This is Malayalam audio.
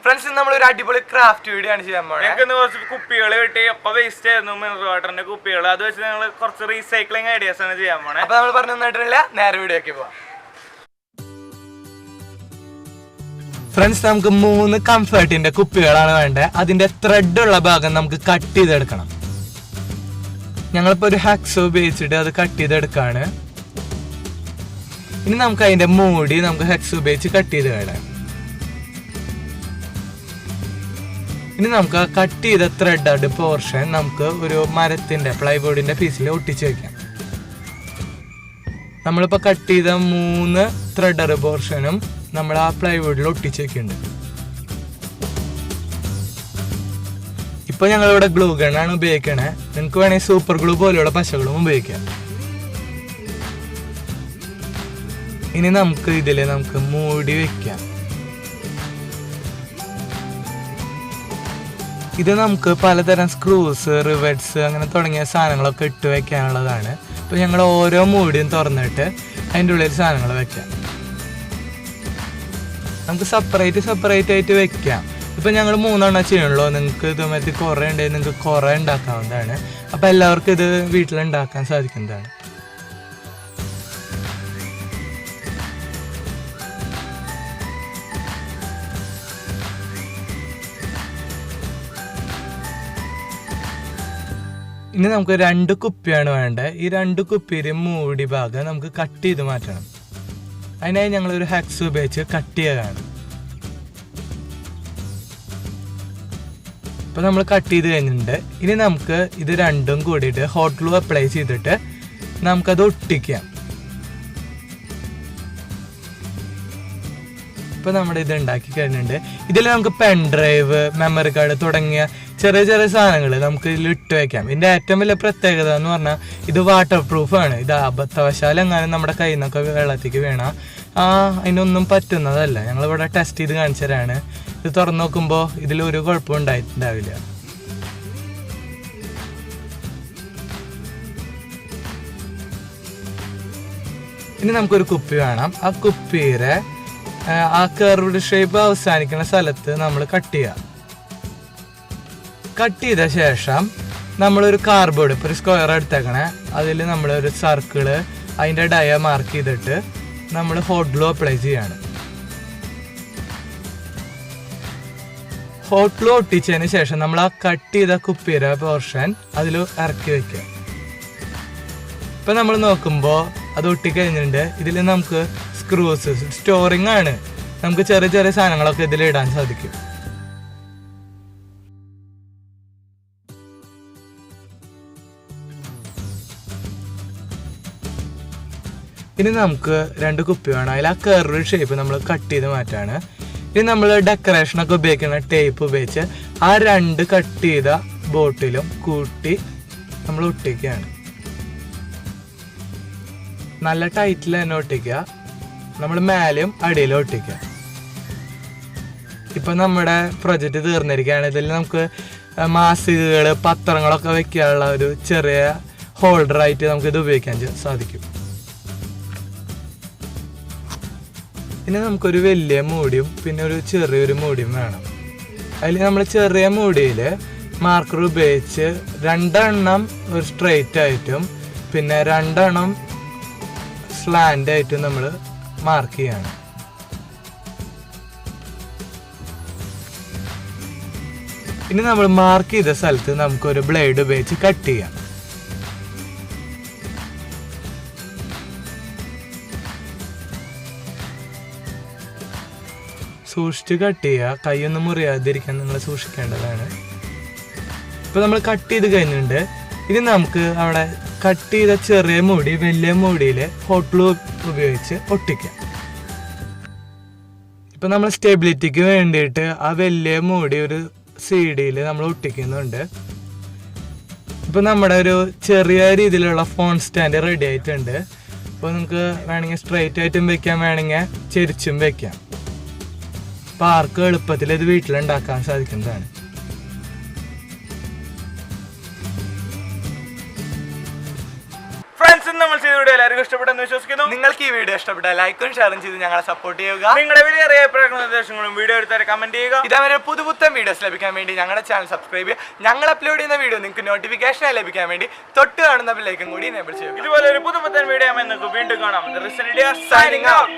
ഫ്രണ്ട്സ് നമ്മളൊരു അടിപൊളി ക്രാഫ്റ്റ് വീഡിയോ ആണ് ചെയ്യാൻ പോകുന്നത്. കുറച്ച് കുപ്പികൾ കിട്ടി, അപ്പൊ വേസ്റ്റ് ആയിരുന്നു മിനറൽ വാട്ടറിന്റെ കുപ്പികൾ. അത് വെച്ച് ഞങ്ങൾ കുറച്ച് റീസൈക്ലിംഗ് ഐഡിയാസ് ആണ് ചെയ്യാൻ പോണേ. അപ്പൊ നമ്മൾ പറഞ്ഞു തന്നിട്ടില്ല, നേരെ വീഡിയോ ഒക്കെ പോവാം. ഫ്രണ്ട്സ്, നമുക്ക് 3 കംഫർട്ടിന്റെ കുപ്പികളാണ് വേണ്ടത്. അതിന്റെ ത്രെഡ് ഉള്ള ഭാഗം നമുക്ക് കട്ട് ചെയ്തെടുക്കണം. ഞങ്ങളിപ്പോ ഒരു ഹാക്സോ ഉപയോഗിച്ചിട്ട് അത് കട്ട് ചെയ്തെടുക്കാണ്. ഇനി നമുക്ക് അതിന്റെ മൂടി നമുക്ക് ഹെക്സ് ഉപയോഗിച്ച് കട്ട് ചെയ്ത് കളയാം. ഇനി നമുക്ക് കട്ട് ചെയ്ത ത്രെഡ് പോർഷൻ നമുക്ക് ഒരു മരത്തിന്റെ പ്ലൈവുഡിന്റെ പീസിൽ ഒട്ടിച്ച് വെക്കാം. നമ്മളിപ്പോ കട്ട് ചെയ്ത 3 ത്രെഡർ പോർഷനും നമ്മൾ ആ പ്ലൈവുഡിൽ ഒട്ടിച്ച് വെക്കുന്നുണ്ട്. ഇപ്പൊ ഞങ്ങളിവിടെ ഗ്ലൂ ഗണ്ണാണ് ഉപയോഗിക്കണേ. നിങ്ങൾക്ക് വേണമെങ്കിൽ സൂപ്പർ ഗ്ലൂ പോലെയുള്ള പശകളും ഉപയോഗിക്കാം. ഇനി നമുക്ക് ഇതില് നമുക്ക് മൂടി വെക്കാം. ഇത് നമുക്ക് പലതരം സ്ക്രൂസ്, റിവറ്റ്സ് അങ്ങനെ തുടങ്ങിയ സാധനങ്ങളൊക്കെ ഇട്ട് വെക്കാനുള്ളതാണ്. അപ്പൊ ഞങ്ങൾ ഓരോ മൂടിയും തുറന്നിട്ട് അതിൻ്റെ ഉള്ളിൽ സാധനങ്ങൾ വെക്കാം. നമുക്ക് സെപ്പറേറ്റ് ആയിട്ട് വെക്കാം. ഇപ്പൊ ഞങ്ങൾ 3 ചെയ്യണല്ലോ. നിങ്ങൾക്ക് ഇത് മറ്റേ കുറേ ഉണ്ടെങ്കിൽ നിങ്ങൾക്ക് കുറേ ഉണ്ടാക്കാവുന്നതാണ്. അപ്പൊ എല്ലാവർക്കും ഇത് വീട്ടിലുണ്ടാക്കാൻ സാധിക്കുന്നതാണ്. ഇനി നമുക്ക് 2 കുപ്പിയാണ് വേണ്ടത്. ഈ 2 കുപ്പിയുടെ മൂടി ഭാഗം നമുക്ക് കട്ട് ചെയ്ത് മാറ്റണം. അതിനായി ഞങ്ങളൊരു ഹാക്സ് ഉപയോഗിച്ച് കട്ട് ചെയ്യാണ്. ഇപ്പൊ നമ്മൾ കട്ട് ചെയ്ത് കഴിഞ്ഞിട്ടുണ്ട്. ഇനി നമുക്ക് ഇത് രണ്ടും കൂടിയിട്ട് ഹോട്ട് ഗ്ലൂ അപ്ലൈ ചെയ്തിട്ട് നമുക്കത് ഒട്ടിക്കാം. ഇപ്പൊ നമ്മുടെ ഇത് ഉണ്ടാക്കി കഴിഞ്ഞിട്ടുണ്ട്. ഇതിൽ നമുക്ക് പെൻ ഡ്രൈവ്, മെമ്മറി കാർഡ് തുടങ്ങിയ ചെറിയ സാധനങ്ങൾ നമുക്ക് ഇതിൽ ഇട്ട് വെക്കാം. ഇതിന്റെ ഏറ്റവും വലിയ പ്രത്യേകത എന്ന് പറഞ്ഞാൽ ഇത് വാട്ടർ പ്രൂഫ് ആണ്. ഇത് അബദ്ധവശാൽ എങ്ങാനും നമ്മുടെ കയ്യിൽ നിന്നൊക്കെ വെള്ളത്തേക്ക് വീണ അതിനൊന്നും പറ്റുന്നതല്ല. ഞങ്ങളിവിടെ ടെസ്റ്റ് ചെയ്ത് കാണിച്ചു തരാണ്. ഇത് തുറന്നു നോക്കുമ്പോൾ ഇതിലൊരു കുഴപ്പം ഉണ്ടായിട്ടുണ്ടാവില്ല. ഇനി നമുക്കൊരു കുപ്പി വേണം. ആ കുപ്പിയുടെ ആ കർവ്ഡ് ഷേപ്പ് അവസാനിക്കുന്ന സ്ഥലത്ത് നമ്മൾ കട്ട് ചെയ്യാം. കട്ട് ചെയ്ത ശേഷം നമ്മളൊരു കാർഡ്ബോർഡ്, ഇപ്പോൾ ഒരു സ്ക്വയർ എടുത്തേക്കണേ, അതിൽ നമ്മളൊരു സർക്കിള് അതിൻ്റെ ഡയ മാർക്ക് ചെയ്തിട്ട് നമ്മൾ ഹോട്ട് ഗ്ലൂ അപ്ലൈ ചെയ്യാണ്. ഹോട്ട് ഗ്ലൂ ഒട്ടിച്ചതിന് ശേഷം നമ്മൾ ആ കട്ട് ചെയ്ത കുപ്പിയുടെ പോർഷൻ അതിൽ ഇറക്കി വെക്കുക. ഇപ്പം നമ്മൾ നോക്കുമ്പോൾ അത് ഒട്ടിക്കഴിഞ്ഞിട്ടുണ്ട്. ഇതിൽ നമുക്ക് സ്ക്രൂസ്, സ്റ്റോറിങ് ആണ്. നമുക്ക് ചെറിയ സാധനങ്ങളൊക്കെ ഇതിൽ ഇടാൻ സാധിക്കും. ഇനി നമുക്ക് 2 കുപ്പി വേണം. അതിൽ ആ കർവ് ഷേപ്പ് നമ്മൾ കട്ട് ചെയ്ത് മാറ്റാണ്. ഇനി നമ്മൾ ഡെക്കറേഷനൊക്കെ ഉപയോഗിക്കുന്ന ടേപ്പ് ഉപയോഗിച്ച് ആ 2 കട്ട് ചെയ്ത ബോട്ടിലും കൂട്ടി നമ്മൾ ഒട്ടിക്കുകയാണ്. നല്ല ടൈറ്റിൽ തന്നെ ഒട്ടിക്കുക. നമ്മൾ മേലെയും അടിയിലും ഒട്ടിക്കുക. ഇപ്പം നമ്മുടെ പ്രൊജക്റ്റ് തീർന്നിരിക്കുകയാണ്. ഇതിൽ നമുക്ക് മാസികകൾ, പത്രങ്ങളൊക്കെ വെക്കാനുള്ള ഒരു ചെറിയ ഹോൾഡറായിട്ട് നമുക്കിത് ഉപയോഗിക്കാൻ സാധിക്കും. ഇനി നമുക്കൊരു വലിയ മൂടിയും പിന്നെ ഒരു ചെറിയൊരു മൂടിയും വേണം. അതിൽ നമ്മൾ ചെറിയ മൂടിയിൽ മാർക്കർ ഉപയോഗിച്ച് 2 ഒരു സ്ട്രെയിറ്റ് ആയിട്ടും പിന്നെ 2 സ്ലാൻഡ് ആയിട്ടും നമ്മൾ മാർക്ക് ചെയ്യണം. ഇനി നമ്മൾ മാർക്ക് ചെയ്ത സ്ഥലത്ത് നമുക്കൊരു ബ്ലേഡ് ഉപയോഗിച്ച് കട്ട് ചെയ്യാം. സൂക്ഷിച്ച് കട്ട് ചെയ്യുക. കൈയൊന്നും മുറിയാതിരിക്കാൻ നിങ്ങൾ സൂക്ഷിക്കേണ്ടതാണ്. ഇപ്പൊ നമ്മൾ കട്ട് ചെയ്ത് കഴിഞ്ഞിട്ടുണ്ട്. ഇനി നമുക്ക് അവിടെ കട്ട് ചെയ്ത ചെറിയ മൂടി വലിയ മൂടിയിൽ ഹോട്ട് ഗ്ലൂ ഉപയോഗിച്ച് ഒട്ടിക്കാം. ഇപ്പൊ നമ്മൾ സ്റ്റെബിലിറ്റിക്ക് വേണ്ടിയിട്ട് ആ വലിയ മൂടി ഒരു CD-യിൽ നമ്മൾ ഒട്ടിക്കുന്നുണ്ട്. ഇപ്പൊ നമ്മുടെ ഒരു ചെറിയ രീതിയിലുള്ള ഫോൺ സ്റ്റാൻഡ് റെഡി ആയിട്ടുണ്ട്. അപ്പോൾ നമുക്ക് വേണമെങ്കിൽ സ്ട്രെയിറ്റ് ആയിട്ടും വെക്കാം, വേണമെങ്കിൽ ചെരിച്ചും വെക്കാം. അപ്പോൾ ആർക്കും എളുപ്പത്തിൽ ഇത് വീട്ടിലുണ്ടാക്കാൻ സാധിക്കുന്നതാണ്. ഇന്ന് നമ്മൾ ചെയ്ത വീഡിയോ എല്ലാവർക്കും ഇഷ്ടപ്പെട്ടെന്ന് വിശ്വസിക്കുന്നു. നിങ്ങൾക്ക് ഈ വീഡിയോ ഇഷ്ടപ്പെട്ടാൽ ലൈക്കും ഷെയറും ചെയ്ത് ഞങ്ങളെ സപ്പോർട്ട് ചെയ്യുക. നിങ്ങളുടെ വിലയേറിയ അഭിപ്രായങ്ങളും നിർദ്ദേശങ്ങളും വീഡിയോ എടുത്താൽ കമന്റ് ചെയ്യുക. ഇതേവരെ പുതുപുത്തൻ വീഡിയോസ് ലഭിക്കാൻ വേണ്ടി ഞങ്ങളുടെ ചാനൽ സബ്സ്ക്രൈബ് ചെയ്യുക. ഞങ്ങൾ അപ്ലോഡ് ചെയ്യുന്ന വീഡിയോ നിങ്ങൾക്ക് നോട്ടിഫിക്കേഷനായി ലഭിക്കാൻ വേണ്ടി തൊട്ട് കാണുന്ന ബെല്ലൈക്കൻ കൂടി എനേബിൾ ചെയ്യുക. ഇതുപോലെ ഒരു പുതുപുത്തൻ വീഡിയോ നമുക്ക് വീണ്ടും കാണാം. Signing out.